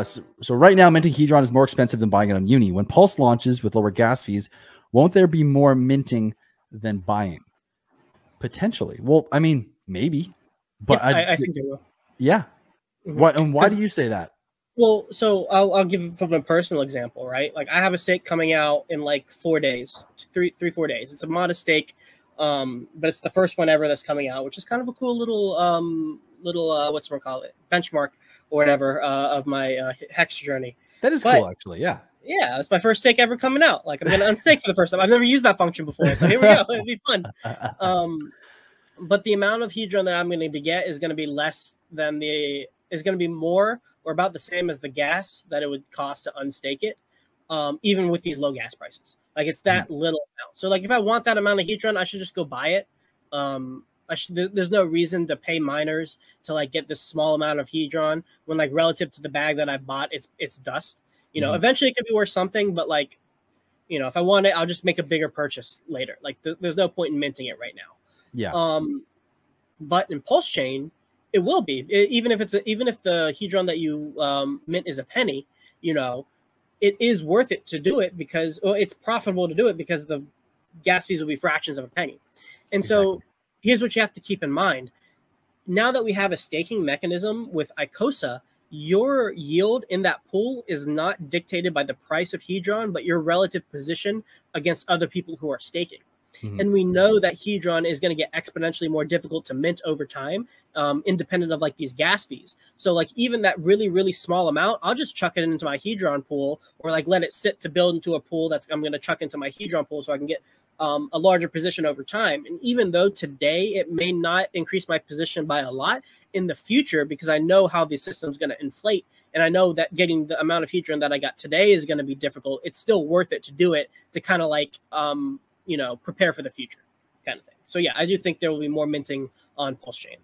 So right now, minting Hedron is more expensive than buying it on Uni. When Pulse launches with lower gas fees, won't there be more minting than buying? Potentially. Well, I mean, maybe. But yeah, I think they will. Yeah. What and why do you say that? Well, so I'll give from a personal example, right? Like I have a stake coming out in like 4 days, 4 days. It's a modest stake, but it's the first one ever that's coming out, which is kind of a cool little what's we call it, benchmark or whatever of my hex journey. That is cool, actually. Yeah. Yeah, it's my first stake ever coming out. Like I'm gonna unstake for the first time. I've never used that function before, so here we go. It'll be fun. But the amount of Hedron that I'm going to get is going to be less than is going to be more or about the same as the gas that it would cost to unstake it, even with these low gas prices. Like it's that little amount. So like if I want that amount of Hedron, I should just go buy it. There's no reason to pay miners to like get this small amount of Hedron when like relative to the bag that I bought, it's dust. You know, eventually it could be worth something, but like, you know, if I want it, I'll just make a bigger purchase later. Like there's no point in minting it right now. Yeah. But in Pulsechain, it will be even if the Hedron that you mint is a penny, you know, it is worth it to do it because it's profitable to do it because the gas fees will be fractions of a penny. And so here's what you have to keep in mind. Now that we have a staking mechanism with Icosa, your yield in that pool is not dictated by the price of Hedron, but your relative position against other people who are staking. And we know that Hedron is going to get exponentially more difficult to mint over time, independent of like these gas fees. So like even that really, really small amount, I'll just chuck it into my Hedron pool or like let it sit to build into a pool I'm going to chuck into my Hedron pool so I can get a larger position over time. And even though today it may not increase my position by a lot, in the future, because I know how the system's going to inflate and I know that getting the amount of Hedron that I got today is going to be difficult, it's still worth it to do it to kind of like, you know, prepare for the future kind of thing. So yeah, I do think there will be more minting on Pulsechain.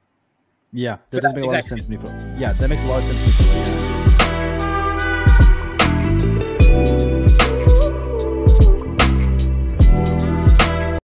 Yeah, that does make a lot of sense to me. Yeah, that makes a lot of sense to me.